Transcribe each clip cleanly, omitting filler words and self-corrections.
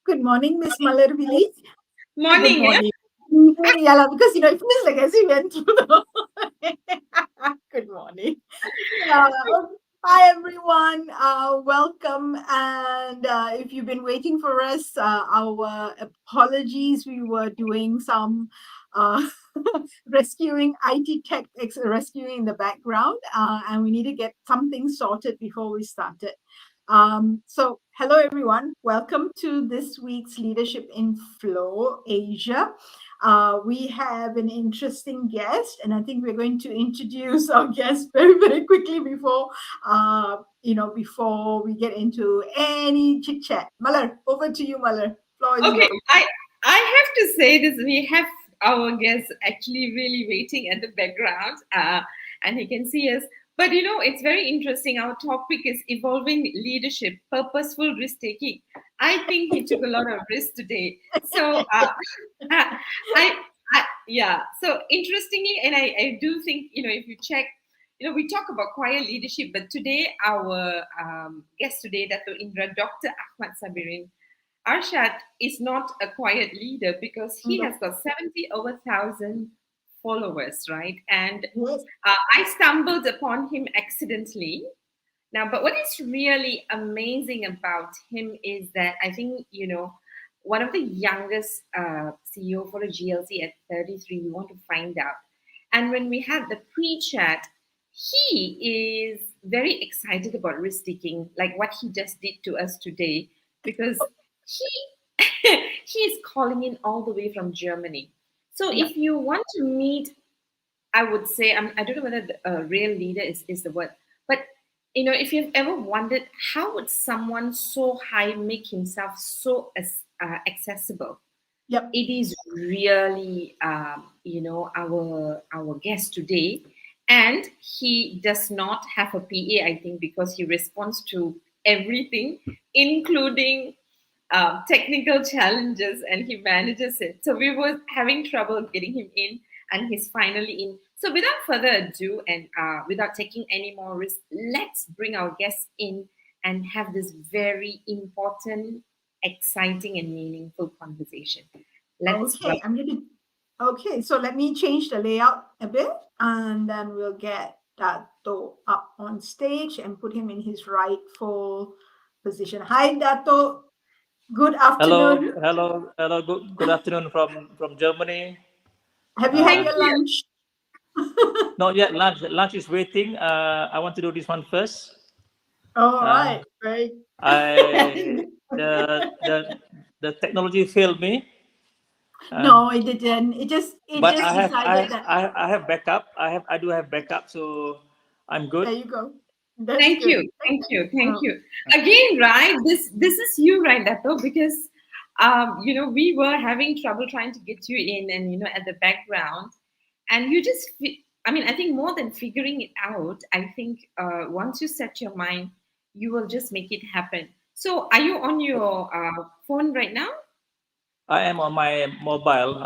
Good morning, Miss Malarvili. Morning. Good morning. Yeah, because it feels like as we went through the. Good morning. Hi everyone. Welcome. And if you've been waiting for us, our apologies. We were doing some rescuing IT tech, rescuing in the background, and we need to get something sorted before we started. So hello everyone, welcome to this week's Leadership in Flow Asia. We have an interesting guest, and I think we're going to introduce our guest very, very quickly before before we get into any chit chat. Malar, over to you, Malar. Floor is Okay, yours. I have to say this. We have our guests actually really waiting at the background, and he can see us. But it's very interesting. Our topic is evolving leadership, purposeful risk taking. I think he took a lot of risk today. So yeah. So interestingly, and I do think if you check, we talk about quiet leadership, but today our guest today, Dato Indera Dr. Ahmad Sabirin Arshad is not a quiet leader because he has got 70,000 followers, right? And Yes. I stumbled upon him accidentally. Now, but what is really amazing about him is that I think, one of the youngest CEO for a GLC at 33, we want to find out. And when we had the pre-chat, he is very excited about risk taking, like what he just did to us today, because he he is calling in all the way from Germany. So Yeah. if you want to meet, I would say I don't know whether a real leader is the word, but if you've ever wondered how would someone so high make himself so accessible, Yep. it is really our guest today, and he does not have a PA, I think, because he responds to everything, including technical challenges, and he manages it. So we were having trouble getting him in, and he's finally in. So without further ado, and without taking any more risk, let's bring our guests in and have this very important, exciting, and meaningful conversation. Let's Okay, Okay, so let me change the layout a bit, and then we'll get Dato up on stage and put him in his rightful position. Hi, Dato. Good afternoon. Hello. Good afternoon from Germany. Have you had Thank your you. lunch? Not yet. Lunch is waiting. I want to do this one first. All right, great. The technology failed me. No, it didn't. It just But I decided that. I have backup. I do have backup, so I'm good. There you go. That's Thank good. you. Again, right? This is you, right, Dato? Because we were having trouble trying to get you in, and at the background, and you just. I think more than figuring it out, I think once you set your mind, you will just make it happen. So, are you on your phone right now? I am on my mobile,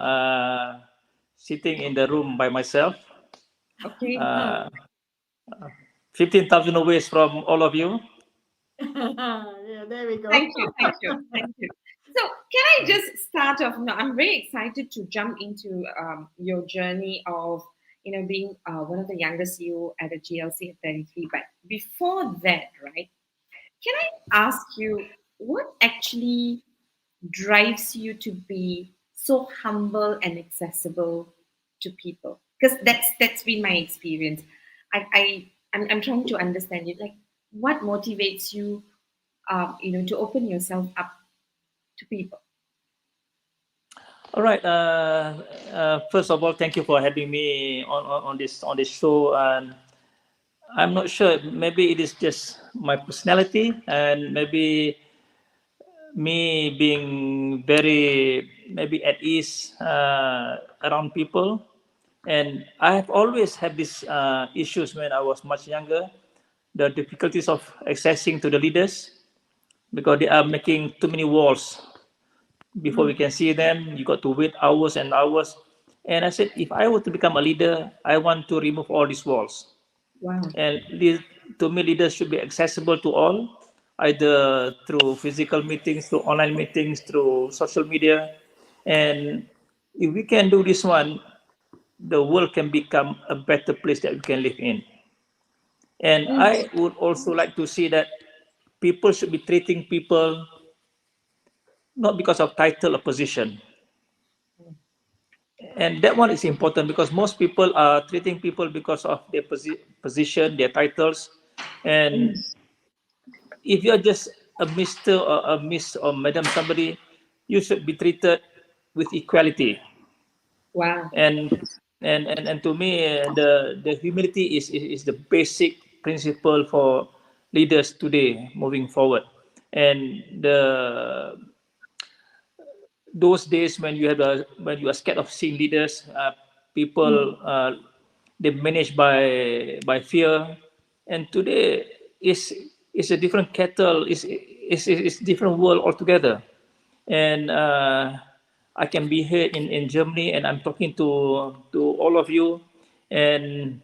sitting in the room by myself. Okay. 15,000 away from all of you. Yeah, there we go. Thank you. So, can I just start off? No, I'm very excited to jump into your journey of being one of the youngest CEO at a GLC at 33. But before that, right? Can I ask you what actually drives you to be so humble and accessible to people? Because that's been my experience. I'm trying to understand it. Like, what motivates you, to open yourself up to people? All right. First of all, thank you for having me on this show. And I'm not sure. Maybe it is just my personality, and maybe me being very maybe at ease around people. And I have always had these issues when I was much younger. The difficulties of accessing to the leaders because they are making too many walls before we can see them. You got to wait hours and hours. And I said, if I were to become a leader, I want to remove all these walls. Wow. And to me, leaders should be accessible to all, either through physical meetings, through online meetings, through social media. And if we can do this one, the world can become a better place that we can live in. And Mm. I would also like to see that people should be treating people not because of title or position. And that one is important because most people are treating people because of their position, their titles. And Mm. if you're just a Mr. or a Miss or Madam somebody, you should be treated with equality. Wow. And and to me, the humility is the basic principle for leaders today moving forward. And those days when when you are scared of seeing leaders, Mm. people they managed by fear. And today is a different kettle, is different world altogether. And I can be here in Germany, and I'm talking to all of you. And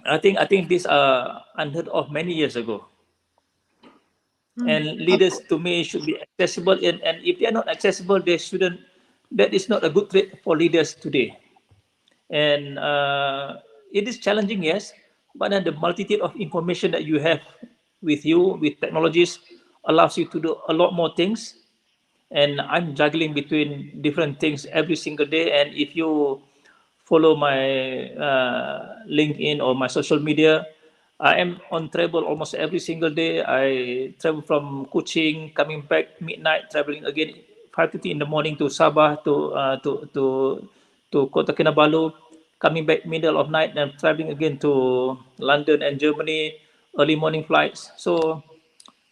I think these are unheard of many years ago. Mm. And leaders to me should be accessible, and if they are not accessible, they shouldn't. That is not a good trait for leaders today. And it is challenging, yes, but then the multitude of information that you have with you with technologies allows you to do a lot more things. And I'm juggling between different things every single day. And if you follow my LinkedIn or my social media, I am on travel almost every single day. I travel from Kuching, coming back midnight, traveling again 5:30 in the morning to Sabah to Kota Kinabalu, coming back middle of night and traveling again to London and Germany, early morning flights. So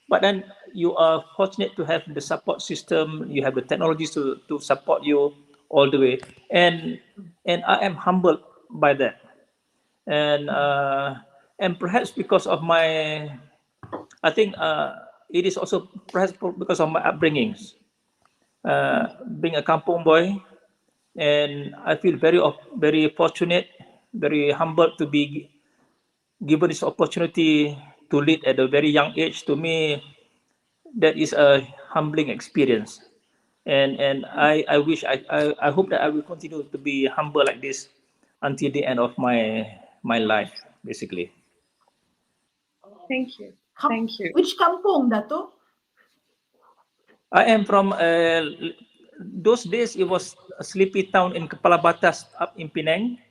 but then you are fortunate to have the support system, you have the technologies to support you all the way. And I am humbled by that. And and perhaps because of my, I think it is also perhaps because of my upbringings. Being a kampong boy, and I feel very fortunate, very humbled to be given this opportunity to lead at a very young age. To me, that is a humbling experience. And I wish I hope that I will continue to be humble like this until the end of my life, basically. Thank you. Kam- Thank you. which kampong, Dato? I am from those days it was a sleepy town in Kepala Batas up in Penang.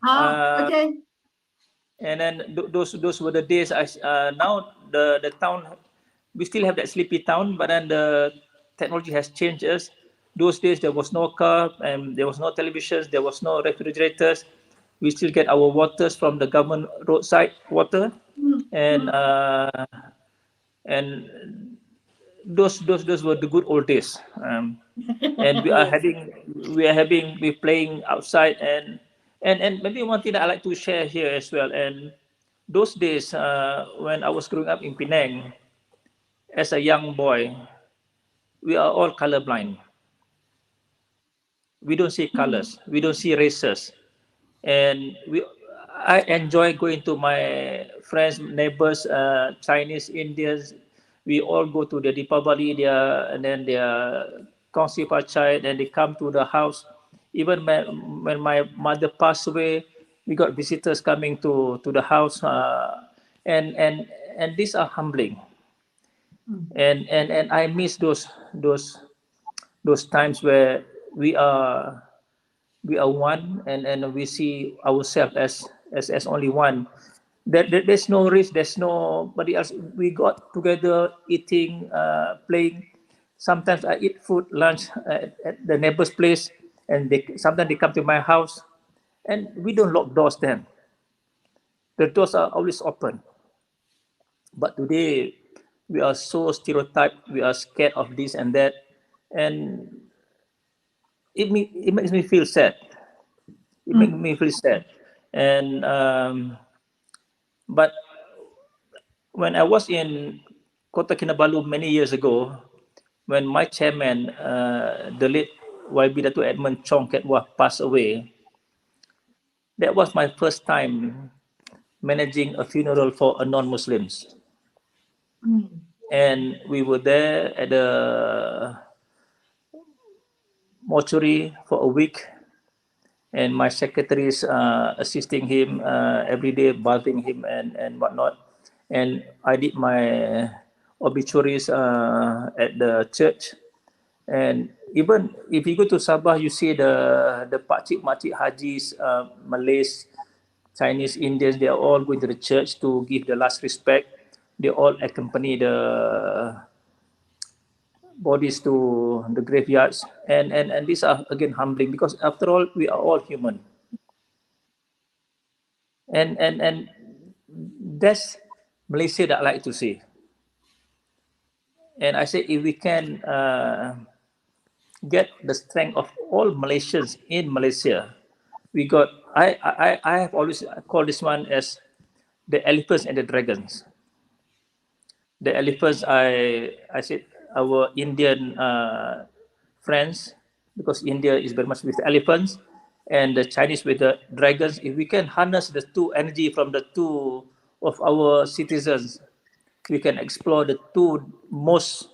Ah, uh, okay. and then those were the days. Now the town, we still have that sleepy town, but then the technology has changed us. Those days there was no car and there was no televisions, there was no refrigerators. We still get our waters from the government roadside water. Mm, And mm. and those were the good old days. And Yes. we're playing outside. And maybe one thing that I like to share here as well. And those days when I was growing up in Penang as a young boy, we are all colorblind. We don't see Mm, colors, we don't see races. And I enjoy going to my friends, neighbors, Chinese, Indians. We all go to the Deepavali there, and then their Kongsi Pachai, and they come to the house. Even when my mother passed away, we got visitors coming to the house. And these are humbling. mm, And I miss those times where we are one, and we see ourselves as only one. There's no risk, there's nobody else. We got together eating, playing. Sometimes I eat food lunch at the neighbor's place, and sometimes they come to my house, and we don't lock doors then. The doors are always open. But today we are so stereotyped, we are scared of this and that, and it makes me feel sad. It makes me feel sad. And but when I was in Kota Kinabalu many years ago, when my chairman, the late YB Dato Edmund Chong Ketwa, passed away, that was my first time managing a funeral for a non-Muslims. And we were there at the mortuary for a week, and my secretaries assisting him every day, bathing him and whatnot. And I did my obituaries at the church. And even if you go to Sabah, you see the pakcik makcik hajis, Malays, Chinese, Indians. They are all going to the church to give the last respect. They all accompany the bodies to the graveyards, and these are again humbling, because after all we are all human, and that's Malaysia that I like to see. And I say, if we can get the strength of all Malaysians in Malaysia, we got. I have always called this one as the elephants and the dragons. The elephants, I said, our Indian friends, because India is very much with the elephants, and the Chinese with the dragons. If we can harness the two energy from the two of our citizens, we can explore the two most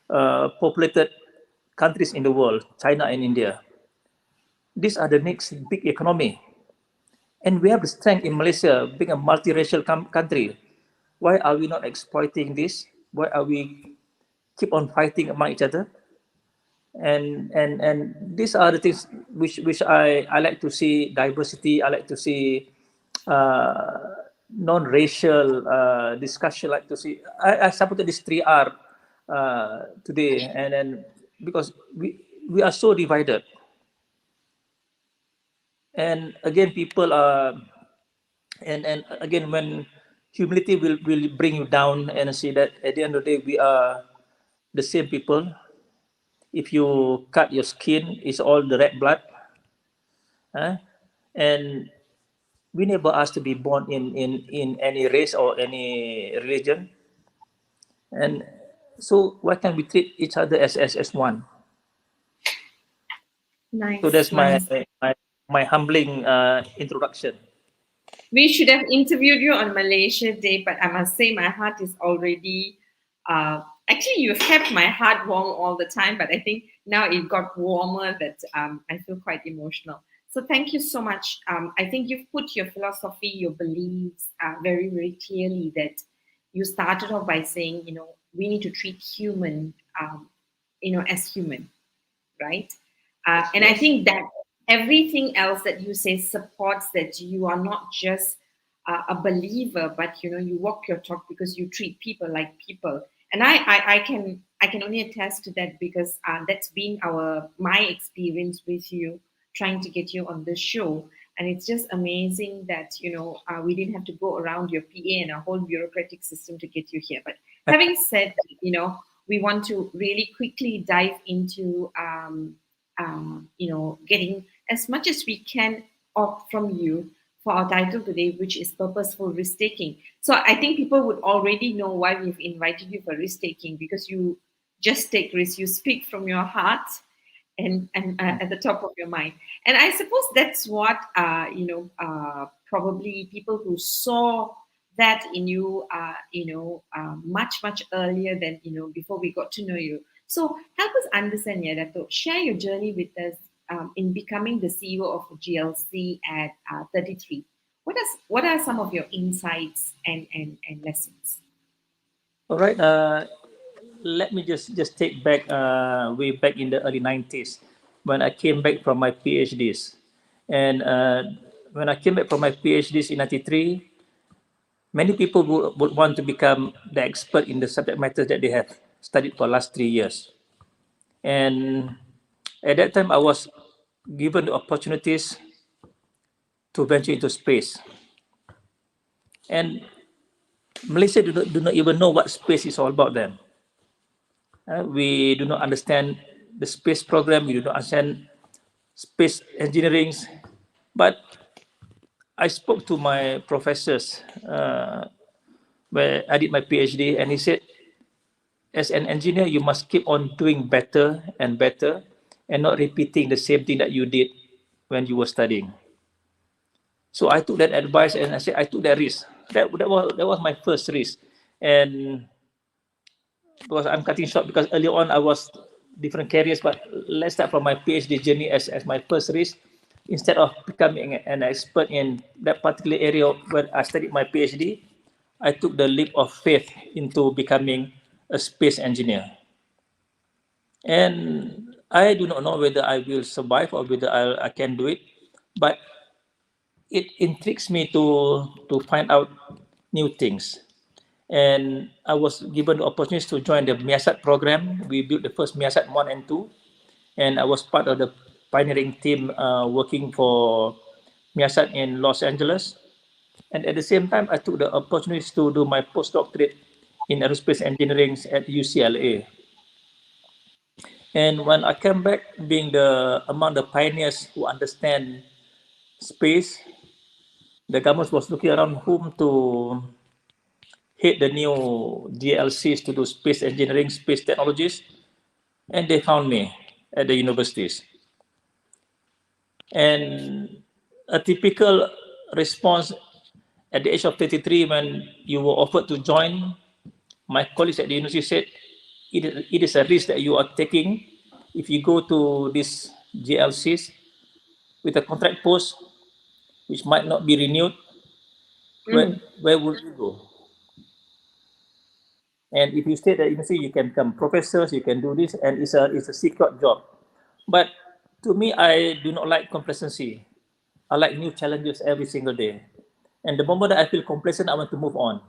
populated countries in the world, China and India. These are the next big economy. And we have the strength in Malaysia, being a multiracial country. Why are we not exploiting this? Why are we keep on fighting among each other? And these are the things which I like to see diversity. I like to see non-racial discussion. Like to see. I supported this 3R today, and then because we are so divided, and again people are, and again when humility will bring you down and see that at the end of the day we are the same people. If you cut your skin, it's all the red blood. Huh? And we never asked to be born in any race or any religion. And so why can't we treat each other as one? So Nice, that's my nice. my humbling introduction. We should have interviewed you on Malaysia Day, but I must say my heart is already. Actually, you've kept my heart warm all the time, but I think now it got warmer that I feel quite emotional. So thank you so much. I think you've put your philosophy, your beliefs very, very clearly. That you started off by saying, we need to treat human, as human, right? And I Yes. think that everything else that you say supports that you are not just a believer, but you walk your talk because you treat people like people. And I can only attest to that because that's been my experience with you trying to get you on the show. And it's just amazing that we didn't have to go around your PA and a whole bureaucratic system to get you here. But having said that, we want to really quickly dive into getting as much as we can off from you for our title today, which is purposeful risk taking. So I think people would already know why we've invited you for risk taking, because you just take risks, you speak from your heart and at the top of your mind. And I suppose that's what probably people who saw that in you, much earlier than before we got to know you. So help us understand, yeah, Dato. Share your journey with us in becoming the CEO of GLC at 33. What are some of your insights and lessons? All right. Let me just take back way back in the early 90s. when I came back from my PhDs. And when I came back from my PhDs in 93, many people would want to become the expert in the subject matter that they have studied for last 3 years. And at that time, I was given the opportunities to venture into space. And Malaysia do not even know what space is all about then. We do not understand the space program, we do not understand space engineering. But I spoke to my professors where I did my PhD, and he said, as an engineer, you must keep on doing better and better and not repeating the same thing that you did when you were studying. So I took that advice and I said, I took that risk. That was my first risk. And because I'm cutting short, because earlier on I was different careers, but let's start from my PhD journey as my first risk. Instead of becoming an expert in that particular area where I studied my PhD, I took the leap of faith into becoming a space engineer. And I do not know whether I will survive or whether I can do it, but it intrigues me to find out new things. And I was given the opportunity to join the MIASAT program. We built the first MIASAT 1 and 2, and I was part of the pioneering team working for MIASAT in Los Angeles. And at the same time, I took the opportunity to do my postdoctorate in aerospace engineering at UCLA. And when I came back, being among the pioneers who understand space, the government was looking around whom to head the new GLCs to do space engineering, space technologies, and they found me at the universities. And a typical response at the age of 33, when you were offered to join, my colleagues at the university said, it is a risk that you are taking. If you go to these GLCs with a contract post, which might not be renewed, where would you go? And if you stay at the university, you can become professors, you can do this, and it's a secret job. But to me, I do not like complacency. I like new challenges every single day. And the moment that I feel complacent, I want to move on.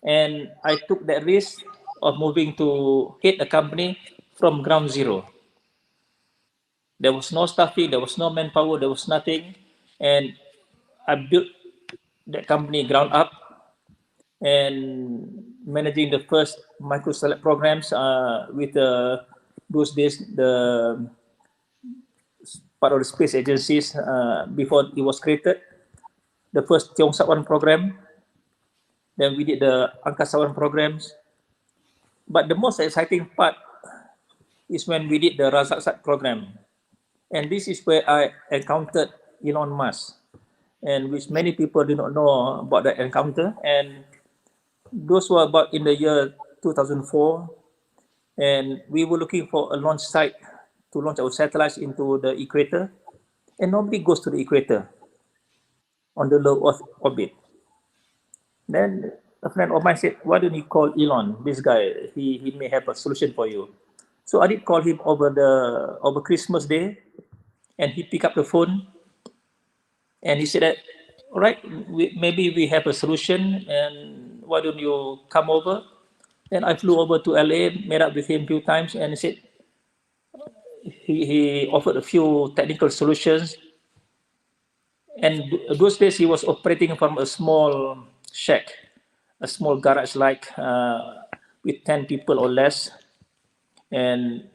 And I took that risk of moving to head a company from ground zero. There was no staffing, there was no manpower, there was nothing. And I built that company ground up and managing the first microsatellite programs with those days, the part of the space agencies before it was created. The first Tiong Sat 1 program, then we did the Angkasa 1 programs. But the most exciting part is when we did the Razak program. And this is where I encountered Elon Musk, and which many people do not know about that encounter. And those were about in the year 2004, and we were looking for a launch site to launch our satellites into the equator, and nobody goes to the equator on the low Earth orbit. Then a friend of mine said, why don't you call Elon, this guy, he may have a solution for you. So I did call him over Christmas Day, and he picked up the phone, and he said that, all right, maybe we have a solution, and why don't you come over? Then I flew over to LA, met up with him a few times, and he said he offered a few technical solutions. And those days he was operating from a small shack, a small garage like with 10 people or less. And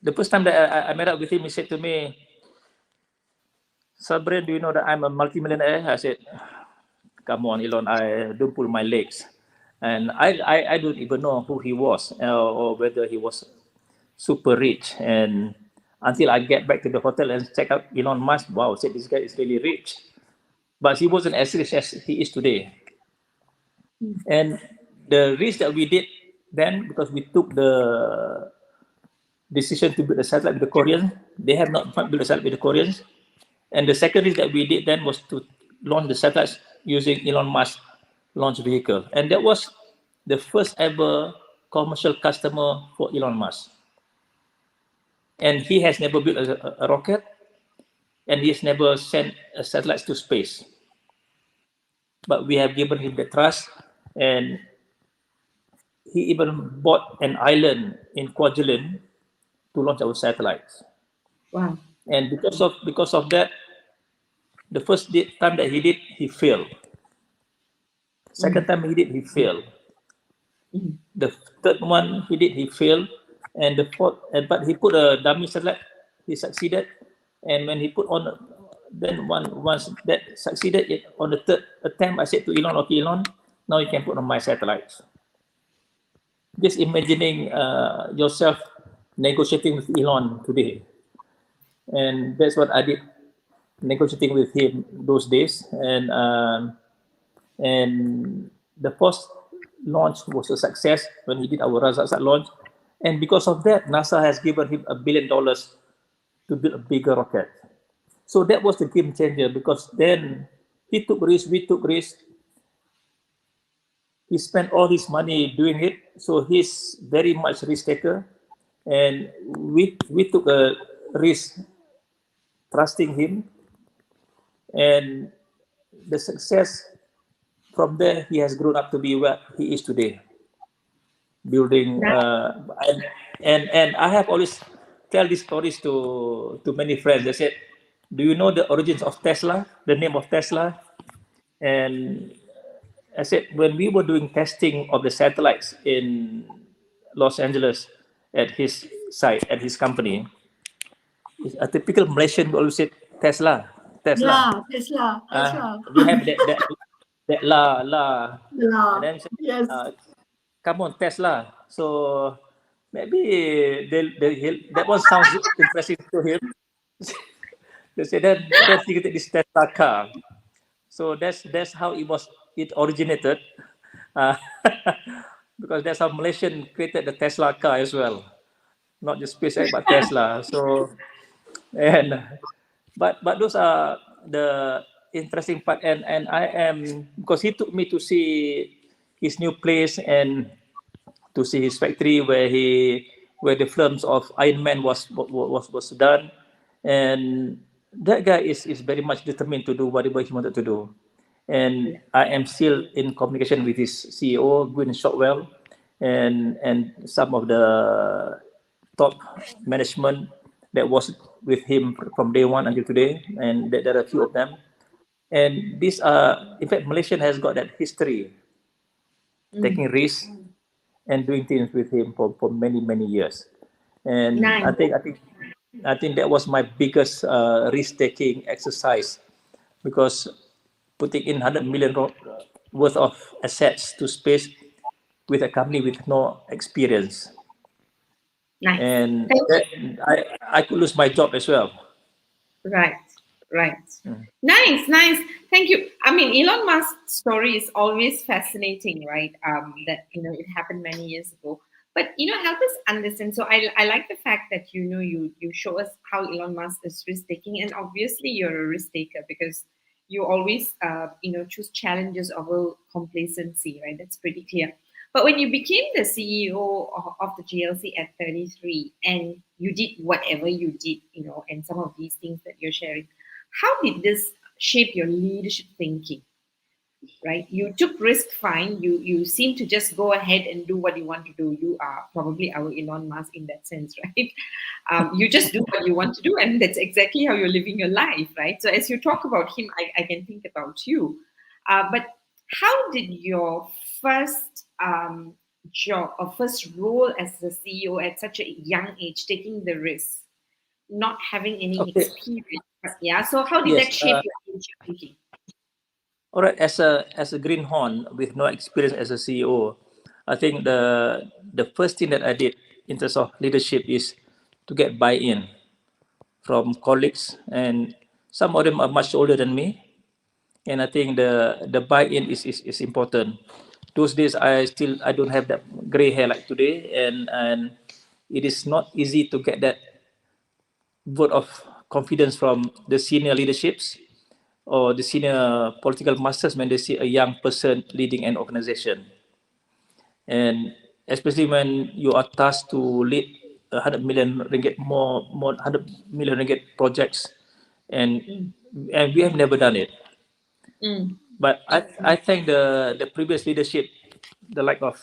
the first time that I met up with him, he said to me, Sabirin, do you know that I'm a multimillionaire? I said, come on, Elon, I don't pull my legs. And I don't even know who he was or whether he was super rich. And until I get back to the hotel and check out Elon Musk, wow, said this guy is really rich. But he wasn't as rich as he is today. And the risk that we did then, because we took the decision to build a satellite with the Koreans, they have not built a satellite with the Koreans. And the second risk that we did then was to launch the satellites using Elon Musk launch vehicle. And that was the first ever commercial customer for Elon Musk. and he has never built a rocket, and he has never sent a satellite to space. But we have given him the trust, and he even bought an island in Kwajalein to launch our satellites. Wow. And because of that, the first time that he did, he failed. Second time he did, he failed. The third one he did, he failed. And the fourth, but he put a dummy satellite, he succeeded. And when he put on, then once that succeeded, on the third attempt, I said to Elon, okay, Elon, now you can put on my satellites. Just imagining yourself negotiating with Elon today. And that's what I did, negotiating with him those days. And the first launch was a success when he did our Razak launch. And because of that, NASA has given him $1 billion to build a bigger rocket. So that was the game changer, because then he took risks, we took risks. He spent all his money doing it. So he's very much risk taker. And we took a risk trusting him. And the success from there, he has grown up to be where he is today. Building, and I have always tell these stories to many friends. They said, "Do you know the origins of Tesla? The name of Tesla?" And I said, when we were doing testing of the satellites in Los Angeles at his site, at his company, a typical Malaysian always said Tesla, Tesla. Yeah, Tesla, Tesla. We have that la, and Yeah, then say, yes. come on, Tesla. So maybe that one sounds interesting to him. They say, then he get this Tesla car. So that's how it originated, uh, because that's how Malaysian created the Tesla car as well, not just SpaceX but Tesla. So and but those are the interesting part, and I am, because he took me to see his new place and to see his factory where the films of Iron Man was done, and that guy is very much determined to do whatever he wanted to do. And I am still in communication with his CEO, Gwyn Shotwell, and some of the top management that was with him from day one until today, and there are a few of them. And these are, in fact, Malaysian has got that history, taking risks and doing things with him for many years. And Nice. I think that was my biggest risk-taking exercise, because putting in 100 million worth of assets to space with a company with no experience, Nice. and Thank that, I could lose my job as well. Right, right. Nice. Thank you. I mean, Elon Musk's story is always fascinating, right? That it happened many years ago. But help us understand. So I like the fact that you show us how Elon Musk is risk taking, and obviously you're a risk taker because you always choose challenges over complacency, right? That's pretty clear. But when you became the CEO of the GLC at 33 and you did whatever you did, and some of these things that you're sharing, how did this shape your leadership thinking? Right? You took risk, fine. You seem to just go ahead and do what you want to do. You are probably our Elon Musk in that sense, right? You just do what you want to do, and that's exactly how you're living your life, right? So as you talk about him, I can think about you. But how did your first job or first role as the CEO at such a young age, taking the risk, not having any Okay. experience, yeah? So how did Yes. that shape your leadership thinking? All right. As a greenhorn with no experience as a CEO, I think the first thing that I did in terms of leadership is to get buy-in from colleagues, and some of them are much older than me, and I think the buy-in is important. Those days I don't have that gray hair like today, and it is not easy to get that vote of confidence from the senior leaderships or the senior political masters when they see a young person leading an organization. And especially when you are tasked to lead 100 million ringgit more 100 million ringgit projects, and Mm. and we have never done it. Mm. But I think the previous leadership, the like of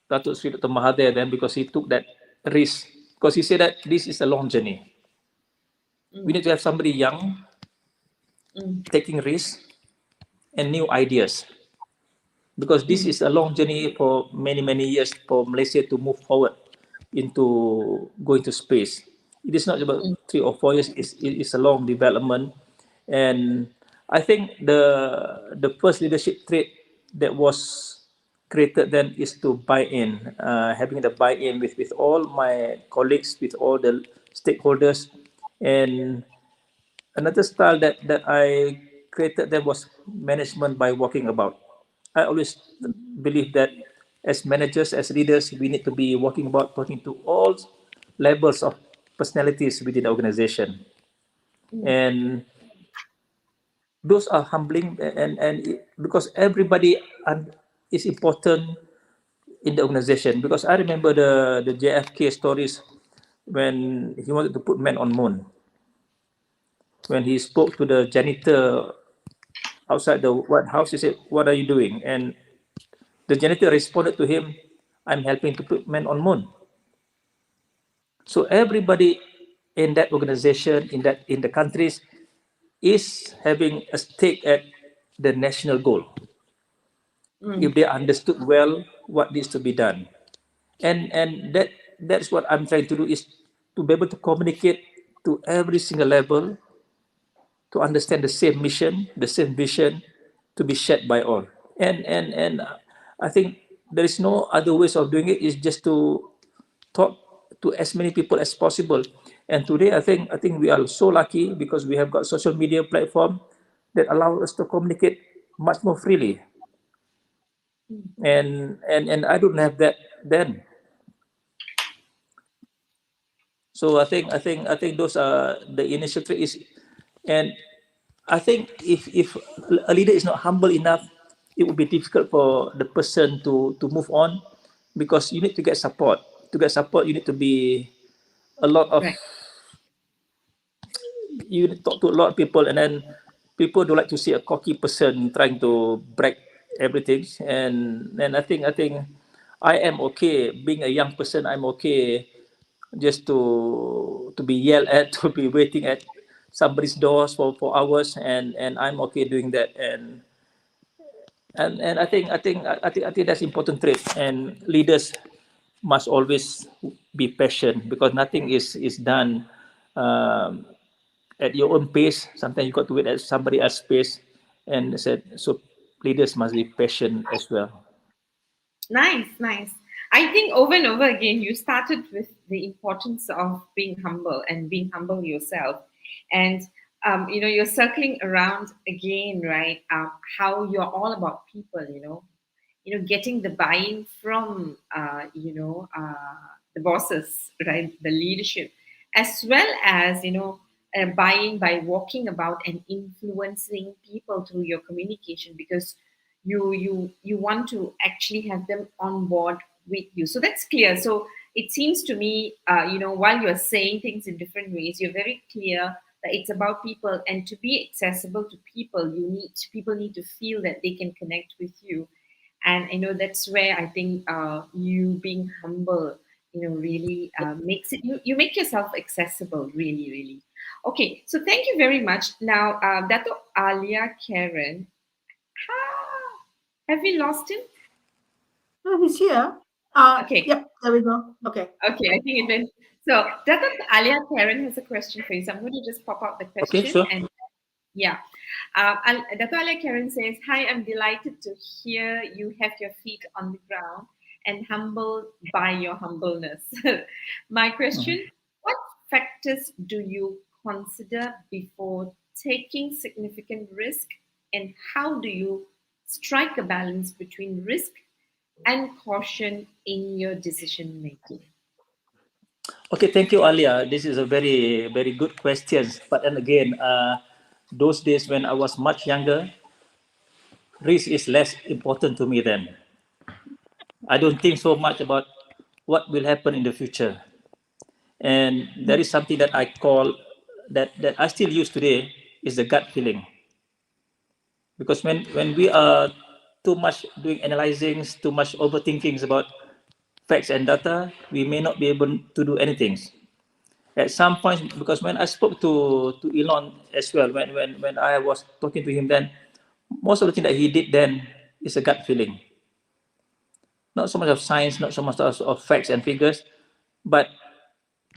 Dato Sri Dr. Mahathir, then because he took that risk, because he said that this is a long journey. We Mm. need to have somebody young Mm. taking risks and new ideas, because this Mm. is a long journey for many years for Malaysia to move forward into going to space. It is not about Mm. 3 or 4 years. It's a long development, and I think the first leadership trait that was created then is to buy in, having the buy in with all my colleagues, with all the stakeholders, and another style that I created that was management by walking about. I always believe that as managers, as leaders, we need to be walking about, talking to all levels of personalities within the organization. Mm. And those are humbling, because everybody is important in the organization. Because I remember the JFK stories when he wanted to put man on moon. When he spoke to the janitor outside the White House, he said, "What are you doing?" And the janitor responded to him, "I'm helping to put men on moon." So everybody in that organization, in the countries, is having a stake at the national goal if Mm. they understood well what needs to be done. And that's what I'm trying to do, is to be able to communicate to every single level, to understand the same mission, the same vision, to be shared by all. And I think there is no other ways of doing it. Is just to talk to as many people as possible. And today, I think we are so lucky because we have got social media platform that allow us to communicate much more freely. And I don't have that then. So I think those are the initial trait is, and I think if a leader is not humble enough, it would be difficult for the person to move on, because you need to get support. To get support, you need to be a lot of Right. you need to talk to a lot of people, and then people don't like to see a cocky person trying to brag everything. And I think I am okay being a young person. I'm okay just to be yelled at, to be waiting at somebody's doors for hours, and I'm okay doing that. And I think that's important trait. And leaders must always be patient, because nothing is done um, at your own pace. Sometimes you got to wait at somebody else's pace, and said so. Leaders must be patient as well. Nice, nice. I think over and over again, you started with the importance of being humble and being humble yourself. And, you're circling around again, right? How you're all about people, getting the buy-in from, the bosses, right? The leadership, as well as, buying by walking about and influencing people through your communication, because you want to actually have them on board with you. So that's clear. So it seems to me, while you're saying things in different ways, you're very clear that it's about people, and to be accessible to people, people need to feel that they can connect with you. And that's where I think you being humble, really makes it, you make yourself accessible, really, really. Okay, so thank you very much. Now, Dato Alia Karen, have we lost him? No, he's here. Okay, Yep, there we go. Okay. okay, I think it went. So, Dato Alia Karen has a question for you. So I'm going to just pop out the Okay, question sure. and yeah. Dato Alia Karen says, "Hi, I'm delighted to hear you have your feet on the ground and humbled by your humbleness. My question: what factors do you consider before taking significant risk, and how do you strike a balance between risk and caution in your decision making?" Okay, thank you, Alia. This is a very good question. But then again, those days when I was much younger, risk is less important to me then. I don't think so much about what will happen in the future. And that is something that I call, that I still use today, is the gut feeling. Because when we are too much doing analyzing, too much overthinking about facts and data, we may not be able to do anything. At some point, because when I spoke to Elon as well, when I was talking to him then, most of the thing that he did then is a gut feeling. Not so much of science, not so much of facts and figures, but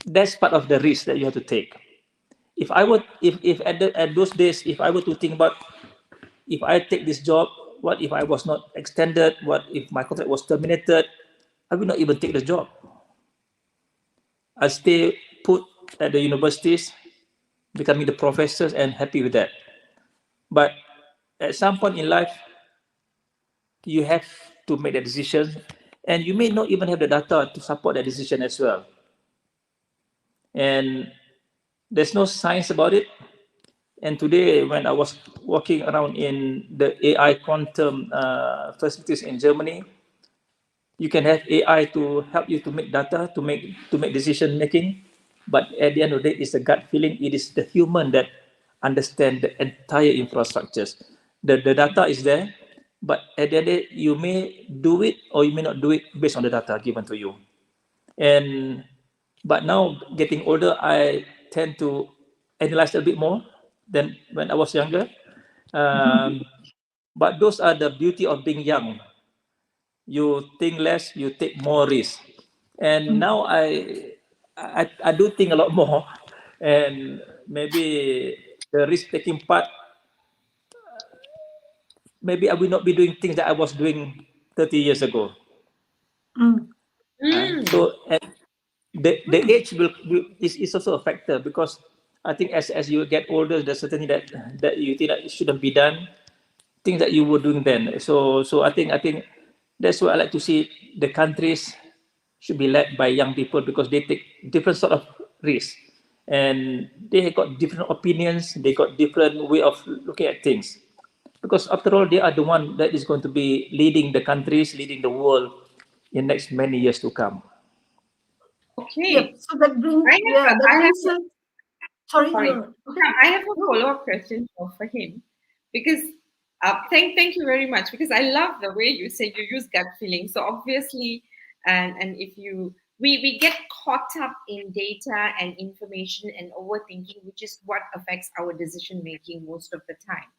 that's part of the risk that you have to take. If I were, if at those days, if I were to think about, if I take this job, what if I was not extended? What if my contract was terminated? I would not even take the job. I stay put at the universities, becoming the professors, and happy with that. But at some point in life, you have to make a decision, and you may not even have the data to support that decision as well. And there's no science about it. And today, when I was walking around in the AI quantum facilities in Germany, you can have AI to help you to make data, to make decision making. But at the end of the day, it's a gut feeling. It is the human that understand the entire infrastructures. The data is there, but at the end of the day, you may do it or you may not do it based on the data given to you. And but now getting older, I tend to analyze a bit more than when I was younger. Um, but those are the beauty of being young. You think less, you take more risk. And now I do think a lot more, and maybe the risk taking part, maybe I will not be doing things that I was doing 30 years ago. Mm. So and the age is also a factor, because I think as you get older, there's certainly that you think that it shouldn't be done, things that you were doing then. So I think that's why I like to see the countries should be led by young people, because they take different sort of risks, and they got different opinions, they got different way of looking at things, because after all they are the one that is going to be leading the countries, leading the world in next many years to come. Yep. Okay. So that brings, I yeah, have, that I have, brings us. Sorry, sorry. no. Okay. I have a No. follow-up question for him, because thank you very much, because I love the way you say you use gut feeling. So obviously, and if you we get caught up in data and information and overthinking, which is what affects our decision making most of the time.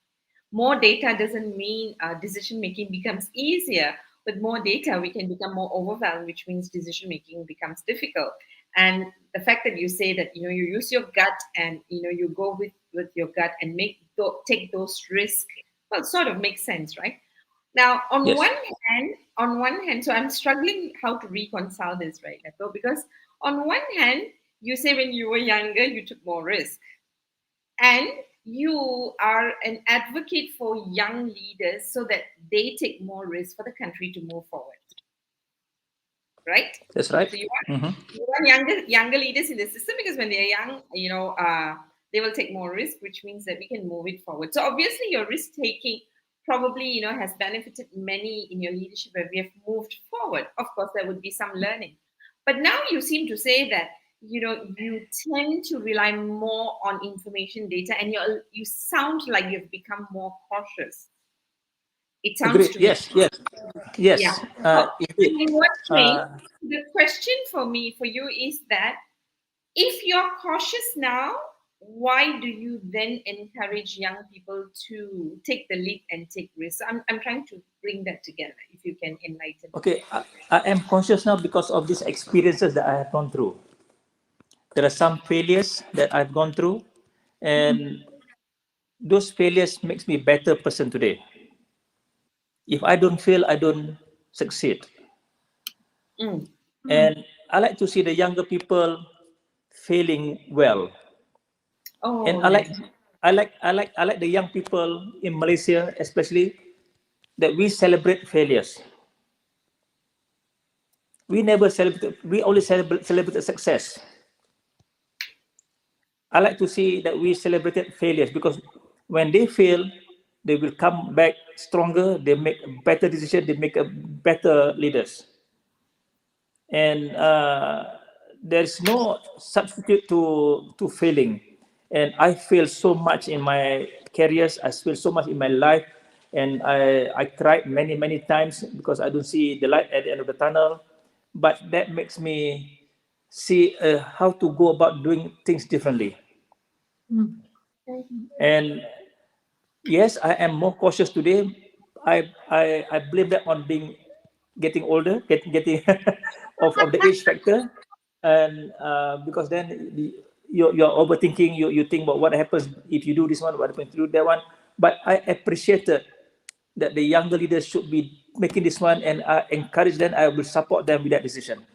More data doesn't mean decision making becomes easier. With more data, we can become more overwhelmed, which means decision making becomes difficult. And the fact that you say that you use your gut, and you go with your gut and take those risks, well, sort of makes sense, right? Now, Yes, on one hand, so I'm struggling how to reconcile this, right, Dato? Because on one hand, you say when you were younger, you took more risk, and you are an advocate for young leaders so that they take more risk for the country to move forward, right? that's right. So Hmm. you want younger leaders in the system, because when they're young, they will take more risk, which means that we can move it forward. So obviously, your risk taking probably has benefited many in your leadership where we have moved forward. Of course, there would be some learning, but now you seem to say that you tend to rely more on information data, and you sound like you've become more cautious. It sounds Agreed. to me. Yes, yes, Yeah. yes. So, Indeed. in what way, Uh, the question for you is that if you're cautious now, why do you then encourage young people to take the lead and take risks? So I'm trying to bring that together, if you can enlighten me. okay, I am conscious now because of these experiences that I have gone through. There are some failures that I've gone through, and those failures makes me better person today. If I don't fail, I don't succeed. Mm. Mm. And I like to see the younger people failing well. And Oh, I like nice. I like the young people in Malaysia, especially, that we celebrate failures. We never celebrate. We only celebrate success. I like to see that we celebrated failures, because when they fail, they will come back stronger. They make a better decision. They make a better leaders. And there's no substitute to failing. And I fail so much in my careers. I fail so much in my life, and I tried many times because I don't see the light at the end of the tunnel. But that makes me see how to go about doing things differently. Mm. And yes, I am more cautious today. I blame that on being getting older, getting of the age factor, and because then you're overthinking. You think about what happens if you do this one, what happens if you do that one. But I appreciated that the younger leaders should be making this one, and I encourage them. I will support them with that decision.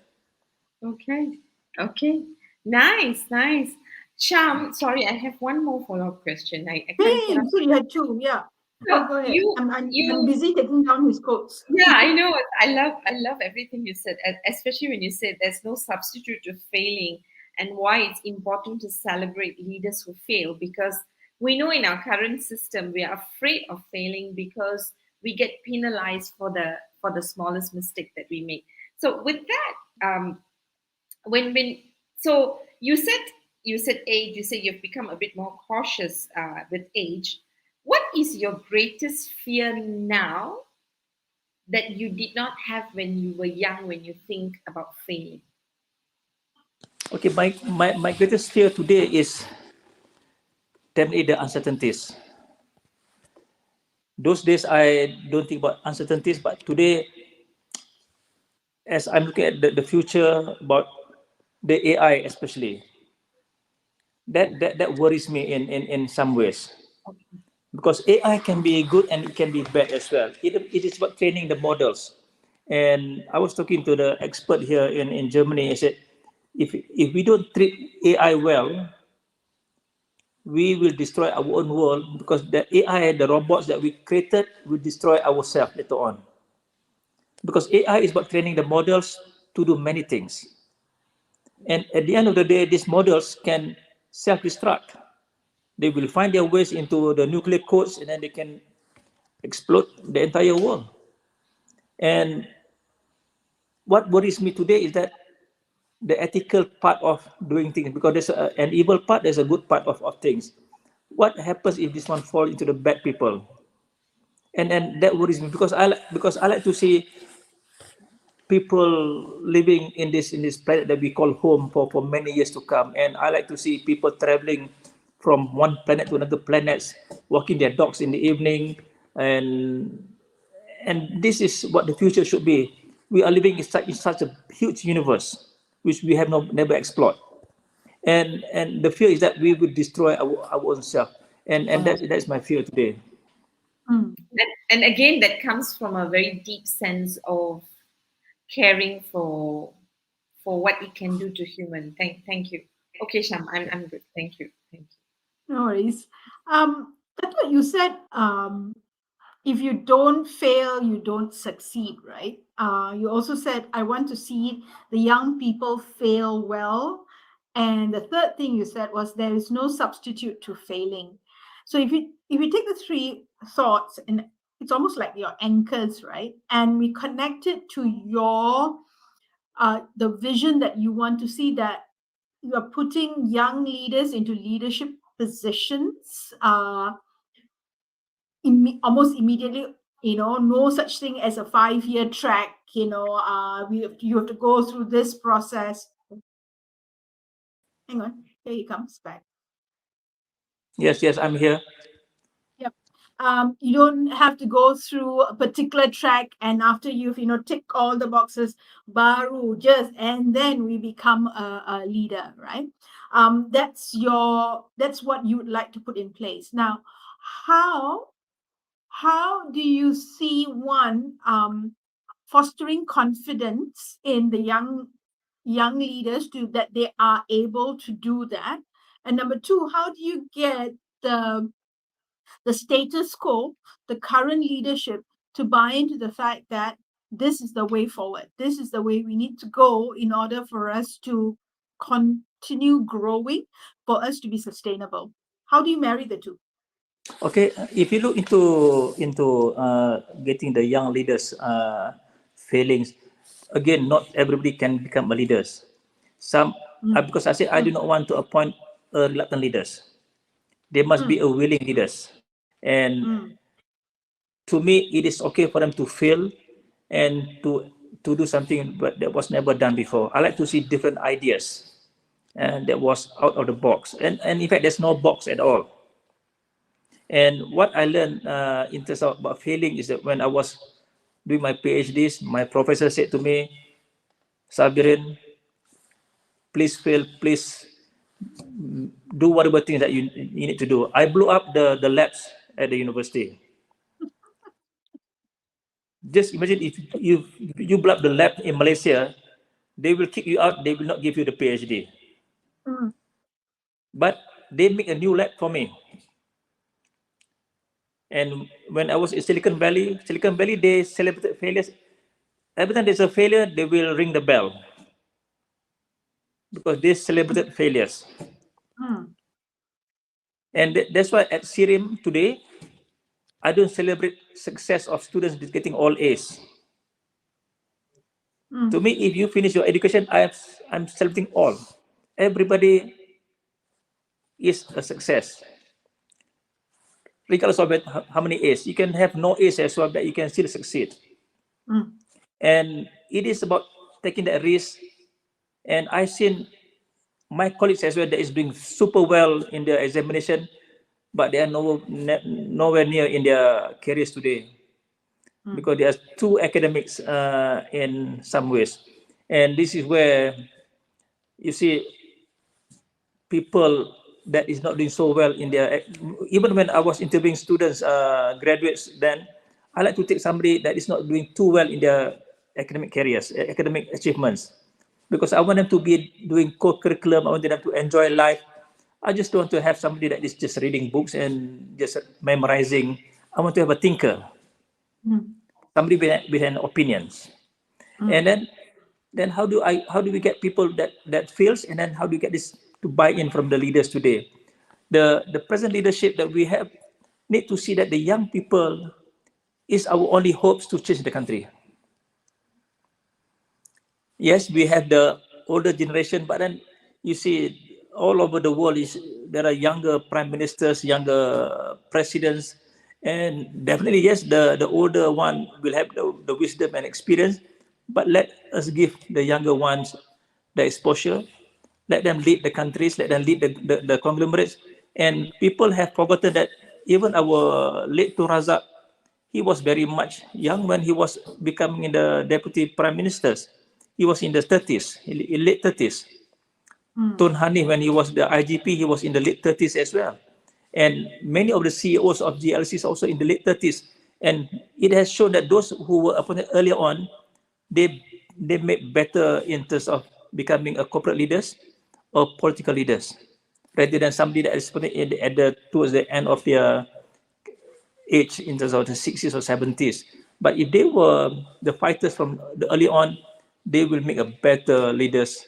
Okay. Okay. Nice, nice. Sham, sorry, I have one more follow-up question. I can't Hey, cannot. so you had two, yeah. No, Go ahead. you I'm you busy taking down his quotes. yeah, I know. I love everything you said, especially when you said there's no substitute to failing, and why it's important to celebrate leaders who fail, because we know in our current system we are afraid of failing because we get penalized for the smallest mistake that we make. So with that, when so you said age, you said you've become a bit more cautious with age. What is your greatest fear now that you did not have when you were young, when you think about failing? Okay, my greatest fear today is definitely the uncertainties. Those days I don't think about uncertainties, but today, as I'm looking at the future about the AI especially, that worries me in some ways. Because AI can be good and it can be bad as well. It is about training the models. And I was talking to the expert here in Germany. I said, if we don't treat AI well, we will destroy our own world because the AI, the robots that we created, will destroy ourselves later on. Because AI is about training the models to do many things. And at the end of the day, these models can self-destruct. They will find their ways into the nuclear codes and then they can explode the entire world. And what worries me today is that the ethical part of doing things, because there's an evil part, there's a good part of things. What happens if this one falls into the bad people? And that worries me because I like to see people living in this planet that we call home for many years to come. And I like to see people traveling from one planet to another planet, walking their dogs in the evening, and this is what the future should be. We are living in such a huge universe which we have never explored, and the fear is that we will destroy our own self, and that's my fear today. Mm. And again, that comes from a very deep sense of caring for what it can do to human. Thank you. Okay, Sham, I'm good. Thank you. Thank you. No worries. That's what you said. If you don't fail, you don't succeed, right? You also said, I want to see the young people fail well. And the third thing you said was there is no substitute to failing. So if you take the three thoughts and it's almost like your anchors, right? And we connect it to your the vision that you want to see, that you are putting young leaders into leadership positions almost immediately. No such thing as a 5-year track. You have to go through this process. Hang on, here he comes back. Yes, I'm here. Yep. You don't have to go through a particular track, and after you've tick all the boxes, baru just and then we become a leader, right? That's what you would like to put in place. Now, how do you see one fostering confidence in the young leaders to that they are able to do that? And number two, how do you get the status quo, the current leadership, to buy into the fact that this is the way forward, this is the way we need to go in order for us to continue growing, for us to be sustainable? How do you marry the two? Okay, if you look into getting the young leaders failings, again, not everybody can become a leaders. Some mm, because I say I do mm, not want to appoint reluctant leaders. They must be mm, a willing leaders. And mm, to me, it is okay for them to fail and to do something but that was never done before. I like to see different ideas and that was out of the box. And in fact, there's no box at all. And what I learned in terms of about failing is that when I was doing my PhDs, my professor said to me, Sabirin, please fail, please do whatever things that you need to do. I blew up the labs at the university. Just imagine if you blow up the lab in Malaysia, they will kick you out, they will not give you the PhD. mm, But they make a new lab for me. And when I was in Silicon Valley, they celebrated failures. Every time there's a failure, they will ring the bell because they celebrated failures. mm, And that's why at CRIM today, I don't celebrate success of students getting all A's. To mm, me, if you finish your education, I'm celebrating all. Everybody is a success, regardless of how many A's. You can have no A's as well, but you can still succeed. mm, And it is about taking that risk. And I've seen my colleagues as well that is doing super well in their examination, but they are nowhere near in their careers today mm, because they are too academics in some ways. And this is where you see people that is not doing so well in their, even when I was interviewing students, graduates, then I like to take somebody that is not doing too well in their academic careers, academic achievements, because I want them to be doing co-curriculum. I want them to enjoy life. I just don't want to have somebody that is just reading books and just memorizing. I want to have a thinker, mm, somebody with an opinions. And mm, then how do we get people that fails, and then how do we get this to buy in from the leaders today? The present leadership that we have need to see that the young people is our only hopes to change the country. Yes, we have the older generation, but then you see all over the world is there are younger prime ministers, younger presidents, and definitely yes, the older one will have the wisdom and experience, but let us give the younger ones the exposure, let them lead the countries, let them lead the conglomerates, and people have forgotten that even our late Turazak, he was very much young when he was becoming the deputy prime ministers. He was in the 30s, in late 30s. mm, Tun Hanif, when he was the IGP, he was in the late 30s as well. And many of the CEOs of GLCs also in the late 30s. And it has shown that those who were appointed earlier on, they made better in terms of becoming a corporate leaders or political leaders, rather than somebody that is appointed towards the end of their age in terms of the 60s or 70s. But if they were the fighters from the early on, they will make a better leaders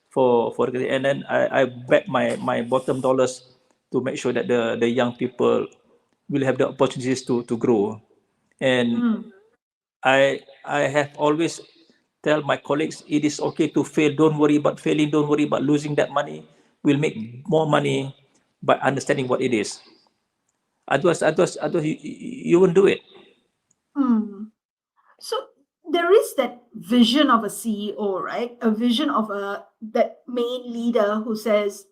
for the, and then I bet my bottom dollars to make sure that the young people will have the opportunities to grow. And mm, I have always tell my colleagues it is okay to fail. Don't worry about failing. Don't worry about losing that money. We'll make more money by understanding what it is. Otherwise, you won't do it. mm. So there is that vision of a CEO, right? A vision of a that main leader who says,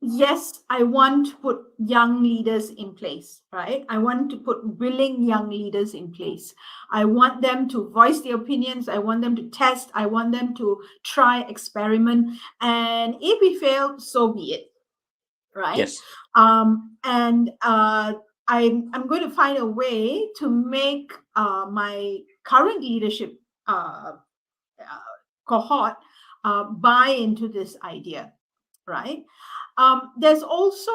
yes, I want to put young leaders in place, right? I want to put willing young leaders in place. I want them to voice their opinions. I want them to test. I want them to try, experiment. And if we fail, so be it, right? Yes. And I'm going to find a way to make my current leadership cohort buy into this idea, right? There's also,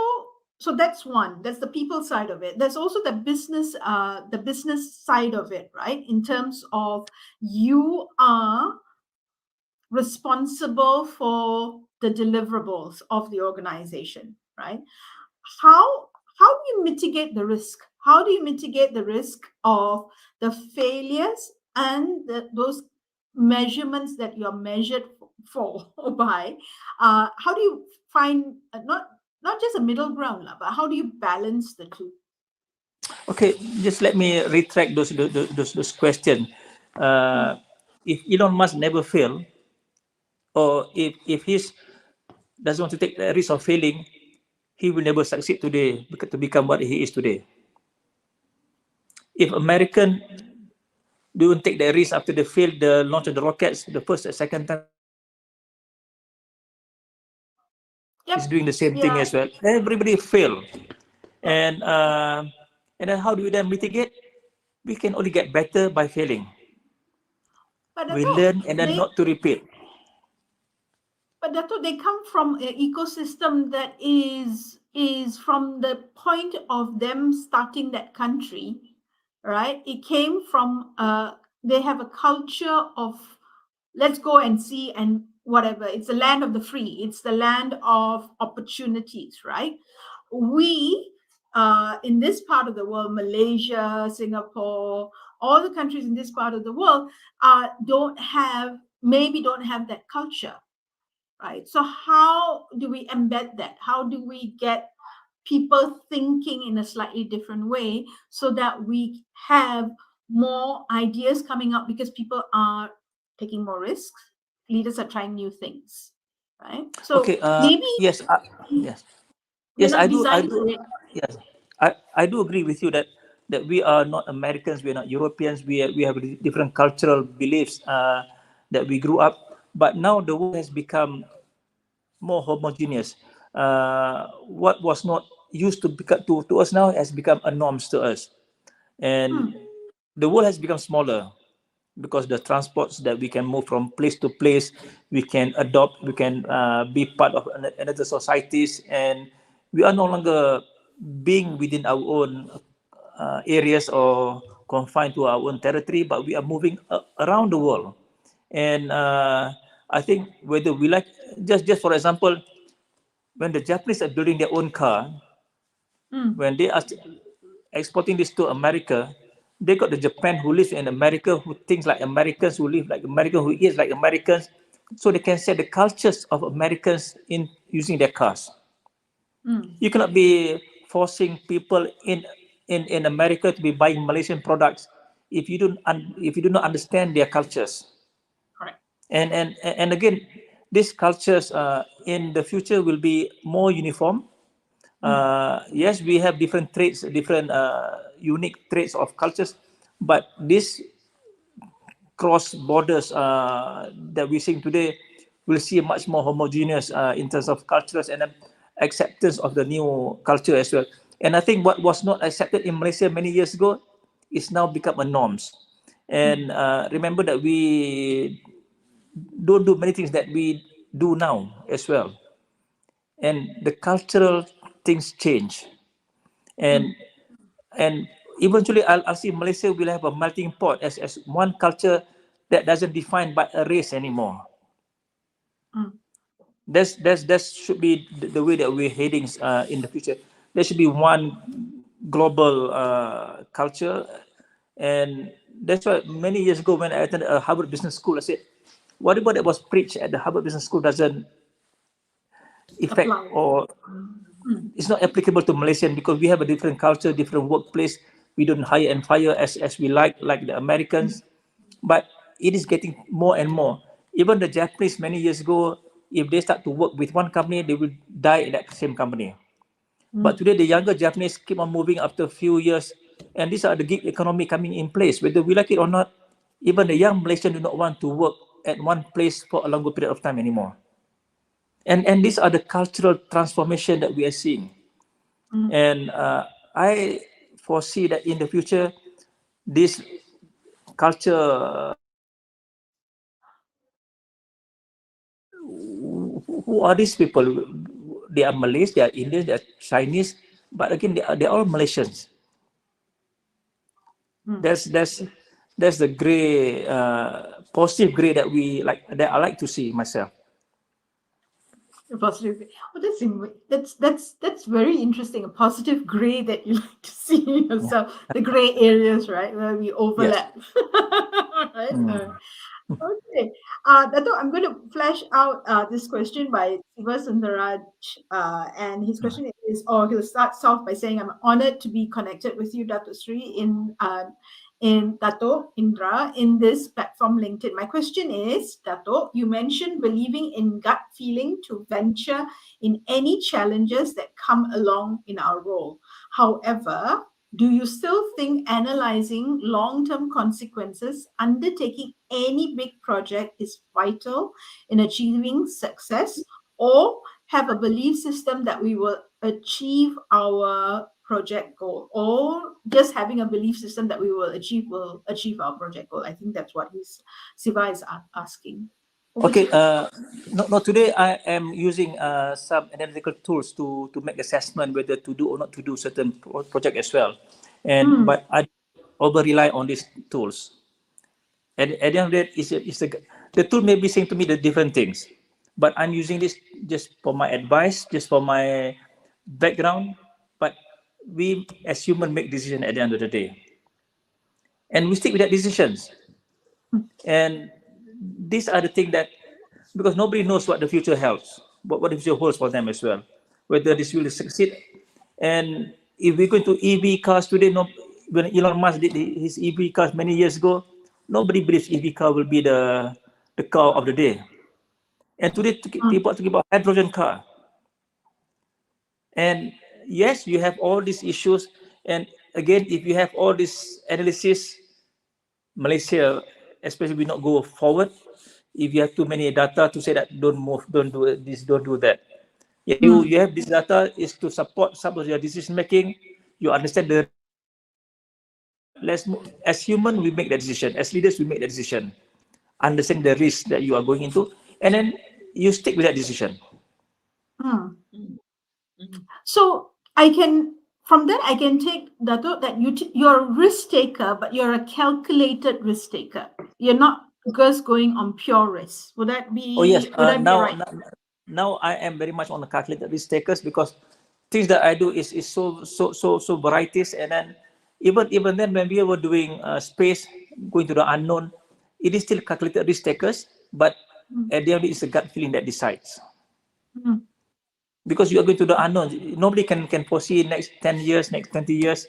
so that's one, that's the people side of it. There's also the business side of it, right? In terms of you are responsible for the deliverables of the organization, right? how how do you mitigate the risk? How do you mitigate the risk of the failures and those measurements that you're measured fall by. How do you find not just a middle ground, but how do you balance the two? Okay, just let me retract those questions. Mm. Uh, if Elon Musk never fail, or if he's doesn't want to take the risk of failing, he will never succeed today to become what he is today. If American don't take the risk after they failed the launch of the rockets the first and second time, is Yep. doing the same thing Yeah. as well. Everybody fail, and uh, and then how do we then mitigate? We can only get better by failing. But We Dato, learn and then they not to repeat. they come from an ecosystem that is from the point of them starting that country, right? It came from they have a culture of let's go and see and whatever. It's the land of the free. It's the land of opportunities, right? We in this part of the world, Malaysia, Singapore, all the countries in this part of the world don't have that culture, right? So how do we embed that? How do we get people thinking in a slightly different way so that we have more ideas coming up because people are taking more risks, leaders are trying new things, right? So Okay. maybe Yes. Yes. we're Yes. I not do. I designed do. for it. Yes. I do agree with you that we are not Americans. We are not Europeans. We have different cultural beliefs that we grew up. But now the world has become more homogeneous. What was not used to become to us now has become a norms to us, and Hmm, the world has become smaller because the transports that we can move from place to place, we can adopt, we can be part of another societies, and we are no longer being within our own areas or confined to our own territory, but we are moving around the world. And I think whether we like, just for example, when the Japanese are building their own car, hmm, when they are exporting this to America, they got the Japan who lives in America, who thinks like Americans, who live like Americans, who eats like Americans, so they can set the cultures of Americans in using their cars. hmm. You cannot be forcing people in America to be buying Malaysian products if you if you do not understand their cultures. Correct. And again, these cultures in the future will be more uniform. Hmm, Yes, we have different traits, different unique traits of cultures, but this cross borders that we're seeing today will see much more homogeneous in terms of cultures and acceptance of the new culture as well. And I think what was not accepted in Malaysia many years ago is now become a norms. hmm, And remember that we don't do many things that we do now as well. And the cultural things change. hmm, And and eventually I'll see Malaysia will have a melting pot as one culture that doesn't define by a race anymore. hmm. That should be the way that we're heading in the future. There should be one global culture, and that's why many years ago when I attended a Harvard Business School, I said, whatever that was preached at the Harvard Business School doesn't affect Apply. or Hmm, it's not applicable to Malaysian because we have a different culture, different workplace. We don't hire and fire as we like the hmm, Americans, but it is getting more and more. Even the Japanese many years ago, if they start to work with one company, they will die in that same company. But hmm, today, the younger Japanese keep on moving after a few years, and these are the gig economy coming in place. Whether we like it or not, even the young Malaysian do not want to work at one place for a longer period of time anymore. And these are the cultural transformation that we are seeing. hmm. And I foresee that in the future, this culture, who are these people? They are Malays, they are Indians, they are Chinese, but again, they're all Malaysians. Hmm. That's the gray, positive gray that we like, that I like to see myself. A positive gray. Oh, that's very interesting. A positive gray that you like to see in Yeah. yourself. The gray areas, right, where we Yes. overlap. Right. Mm. Okay. Dato, I'm going to flesh out this question by Siva Sundaraj. And his question is, or he'll start off by saying, I'm honored to be connected with you, Dato Sri, in Dato Indra, in this platform LinkedIn. My question is, Dato, you mentioned believing in gut feeling to venture in any challenges that come along in our role. However, do you still think analyzing long-term consequences, undertaking any big project is vital in achieving success, or have a belief system that we will achieve our project goal, or just having a belief system that we will achieve our project goal? I think that's what Siva is asking. Over to Okay, you. no, today I am using some analytical tools to make assessment whether to do or not to do certain project as well, and Mm, but I over rely on these tools. At the end of the day, the tool may be saying to me the different things, but I'm using this just for my advice, just for my background. But we as human make decision at the end of the day, and we stick with that decisions. And these are the things that, because nobody knows what the future holds, what the future holds for them as well, whether this will succeed. And if we go into EV cars today, no, when Elon Musk did his EV cars many years ago, nobody believes EV car will be the car of the day. And today mm, people are talking about hydrogen car. And yes, you have all these issues. And again, if you have all this analysis, Malaysia, especially, will not go forward if you have too many data to say that don't move, don't do this, don't do that. Yeah, mm, you have this data is to support some of your decision making. You understand the risk, but let's move. As human, we make that decision. As leaders, we make that decision. Understand the risk that you are going into, and then you stick with that decision. mm. Mm, mhm. So from that I can take Dato that you're a risk taker, but you're a calculated risk taker. You're not just going on pure risk. Would that Oh yes, be would I be right? now I am very much on the calculated risk takers, because things that I do is so varieties. And then even then, when we were doing space, going to the unknown, it is still calculated risk takers. But Mm, at the end, it's a gut feeling that decides, mm, because you are going to the unknown. Nobody can foresee next 10 years, next 20 years,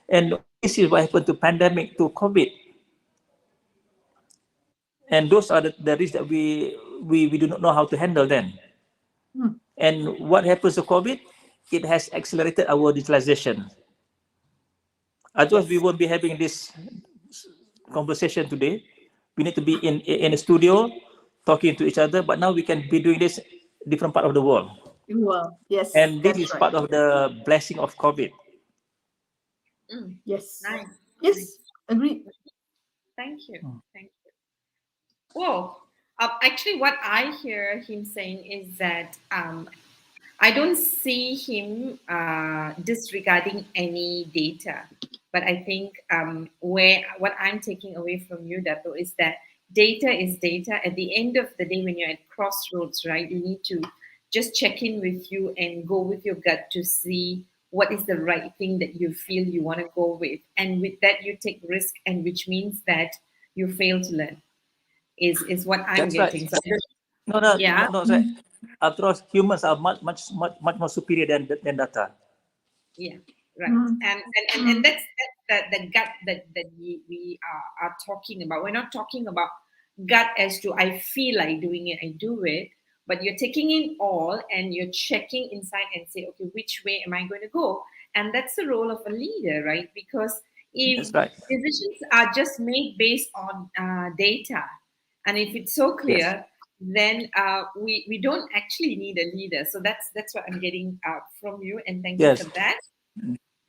and this is what happened to pandemic, to COVID. And those are the risks that we do not know how to handle then. mm. And what happens to COVID? It has accelerated our digitalization. Otherwise, we Yes, won't be having this conversation today. We need to be in a studio talking to each other, but now we can be doing this different part of the world. you will. Yes, And this that's is right. part of the blessing of COVID. Mm. Yes, Nice, yes, nice. agreed. Thank you. Thank you. Well, actually, what I hear him saying is that I don't see him disregarding any data, but I think where what I'm taking away from you, Dato, is that data is data. At the end of the day, when you're at crossroads, right, you need to just check in with you and go with your gut to see what is the right thing that you feel you want to go with, and with that, you take risk, and which means that you fail to learn. Is what I'm That's right. getting. So, No, no, no, yeah. no. Sorry. After all, humans are much more superior than data. Yeah, right. Mm, And mm, that's the gut that we are talking about. We're not talking about gut as to I feel like doing it, I do it, but you're taking in all and you're checking inside and say, okay, which way am I going to go? And that's the role of a leader, right? Because if That's right. decisions are just made based on data, and if it's so Yes. clear, then we don't actually need a leader. So that's what I'm getting from you, and thank you for Yes. that.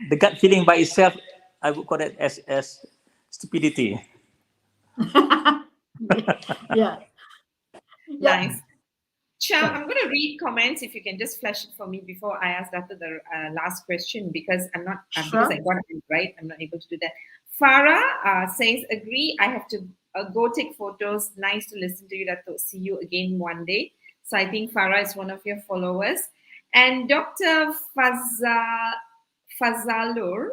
The gut feeling by itself, I would call it as stupidity. mm. Yeah, yeah, Nice. Cham, I'm going to read comments if you can just flash it for me before I ask after the last question, because I'm not because I sure. got it right. I'm not able to do that. Farah says, "Agree. I have to go take photos. Nice to listen to you. That see you again one day." So I think Farah is one of your followers, and Dr. Fazalur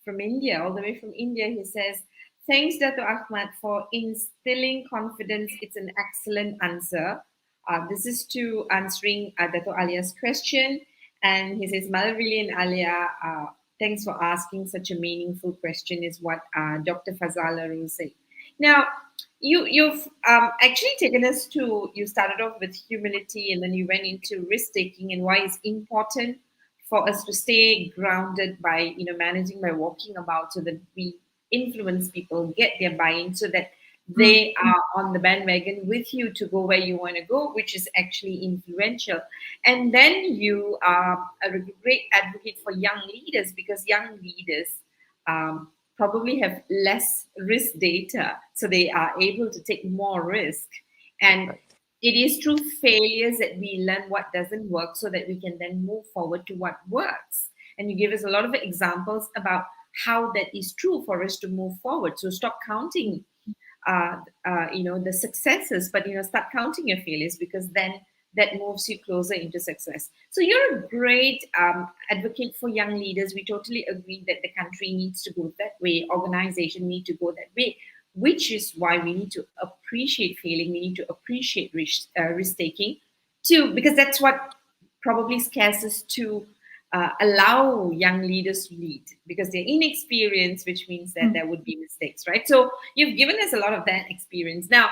from India, all the way from India, he says, Thanks, Dato Ahmad, for instilling confidence. It's an excellent answer. This is to answering Dato Alia's question. And he says, Malarilli and Alia, thanks for asking such a meaningful question, is what Dr. Fazal Arul said. Now, you've actually taken us to, you started off with humility and then you went into risk taking and why it's important for us to stay grounded by, managing by walking about so that we influence people, get their buy-in so that they are on the bandwagon with you to go where you want to go, which is actually influential. And then you are a great advocate for young leaders because young leaders probably have less risk data, so they are able to take more risk. And it is through failures that we learn what doesn't work so that we can then move forward to what works. And you give us a lot of examples about how that is true for us to move forward. So stop counting, the successes, but start counting your failures because then that moves you closer into success. So you're a great advocate for young leaders. We totally agree that the country needs to go that way, organization need to go that way, which is why we need to appreciate failing. We need to appreciate risk taking too, because that's what probably scares us to allow young leaders to lead because they're inexperienced, which means that there would be mistakes, right? So you've given us a lot of that experience now,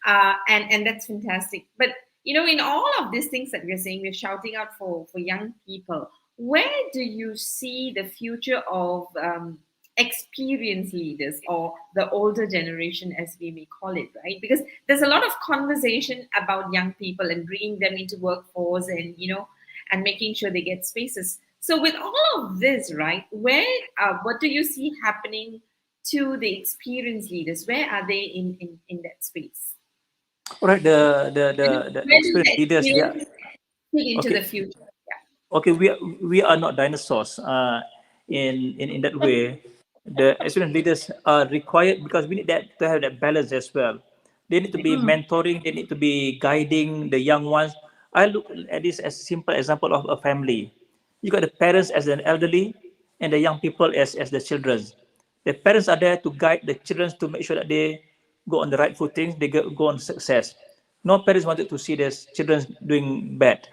and that's fantastic. But in all of these things that we're saying, we're shouting out for young people. Where do you see the future of experienced leaders or the older generation, as we may call it, right? Because there's a lot of conversation about young people and bringing them into workforce and, and making sure they get spaces. So with all of this, right, what do you see happening to the experienced leaders? Where are they in that space? All right, the experienced leaders, yeah. Into the Okay, future. okay, we are not dinosaurs. In that way, the experienced leaders are required because we need that to have that balance as well. They need to be mentoring. They need to be guiding the young ones. I look at this as a simple example of a family. You got the parents as an elderly, and the young people as the children. The parents are there to guide the children to make sure that they go on the right footing. They go on success. No parents wanted to see their children doing bad.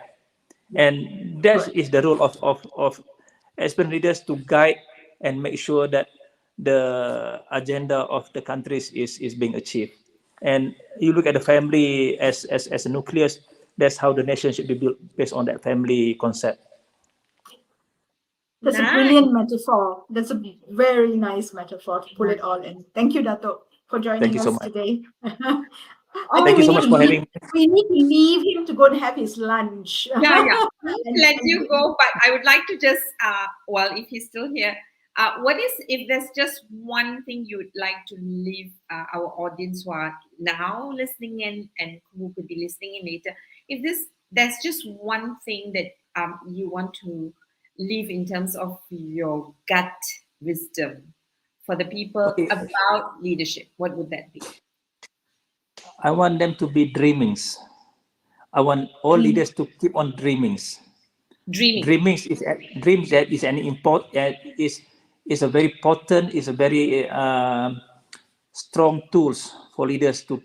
And that is the role of experienced leaders to guide and make sure that the agenda of the countries is being achieved. And you look at the family as a nucleus, that's how the nation should be built based on that family concept. That's a Nice. brilliant metaphor. That's a very nice metaphor to pull it all in. Thank you, Dato, for Thank joining you so us much. today. Thank you so much for having me. We need to leave him to go and have his lunch. Yeah. Let And- you go, but I would like to just, if he's still here, what is, if there's just one thing you would like to leave our audience who are now listening in and who could be listening in later, there's just one thing that you want to leave in terms of your gut wisdom for the people Okay, about leadership, what would that be? I want them to be dreamings. I want all leaders to keep on dreamings. Dreaming. Dreams that is an important is a very potent, is a very strong tools for leaders to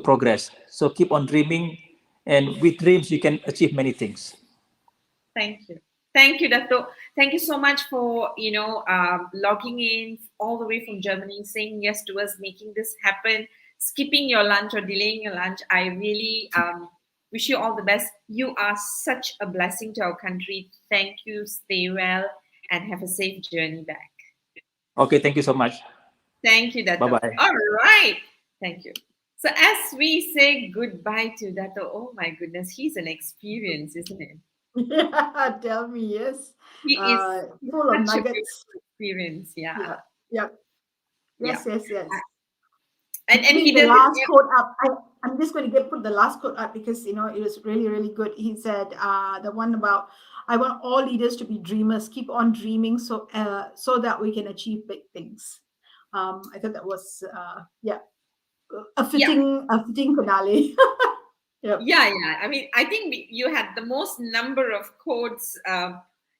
progress. So keep on dreaming, and with dreams you can achieve many things. Thank you. Thank you, Dato. Thank you so much for, logging in all the way from Germany, saying yes to us, making this happen, skipping your lunch or delaying your lunch. I really wish you all the best. You are such a blessing to our country. Thank you. Stay well and have a safe journey back. Okay, thank you so much. Thank you, Dato. Bye-bye. All right. Thank you. So as we say goodbye to Dato, oh my goodness, he's an experience, isn't it? Yeah, tell me, yes. He is Full of such a nuggets. beautiful experience. Yeah. Yeah. Yes. And he The does last it. quote up. I'm just going to put the last quote up because it was really, really good. He said the one about, I want all leaders to be dreamers. Keep on dreaming so that we can achieve big things. I thought that was a fitting finale. Yep. Yeah. I mean, I think you had the most number of quotes.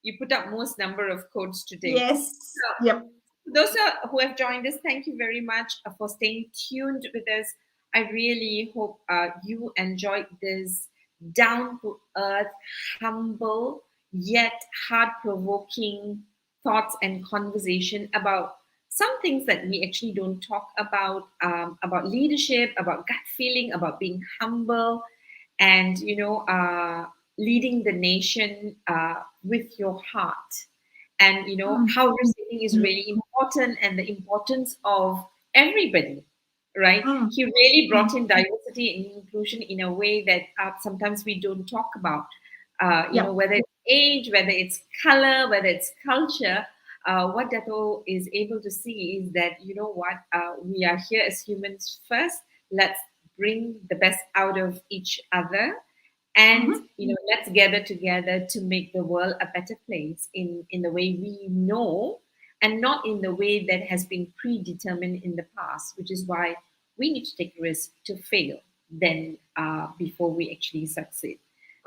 You put up most number of quotes today. Yes. Yep. those who have joined us, thank you very much for staying tuned with us. I really hope you enjoyed this down to earth, humble, yet heart provoking thoughts and conversation about some things that we actually don't talk about leadership, about gut feeling, about being humble, and leading the nation with your heart, and how receiving is Mm, really important, and the importance of everybody, right? mm, He really mm. brought in diversity and inclusion in a way that sometimes we don't talk about, Yep. whether it's age, whether it's color, whether it's culture. What Dato is able to see is that, we are here as humans first. Let's bring the best out of each other, and Mhm. let's gather together to make the world a better place in the way we know, and not in the way that has been predetermined in the past, which is why we need to take risks to fail then before we actually succeed.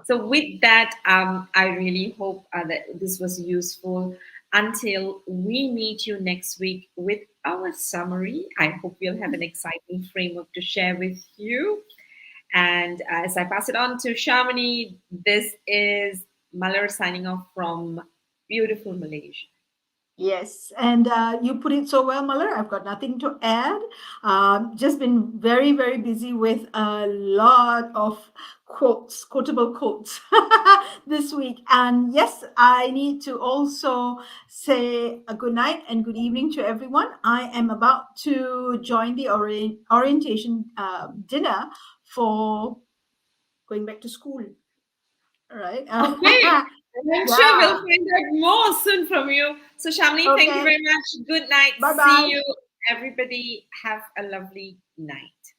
So with that, I really hope that this was useful. Until we meet you next week with our summary, I hope we'll have an exciting framework to share with you. And as I pass it on to Shamini, this is Malar signing off from beautiful Malaysia. Yes, and you put it so well, Muller. I've got nothing to add. Just been very, very busy with a lot of quotes, quotable quotes this week. And yes, I need to also say a good night and good evening to everyone. I am about to join the orientation dinner for going back to school. All right. Okay. And I'm sure we'll Yeah. find out more soon from you. So, Shamini, thank you Okay. very much. Good night. Bye See bye. you. Everybody, have a lovely night.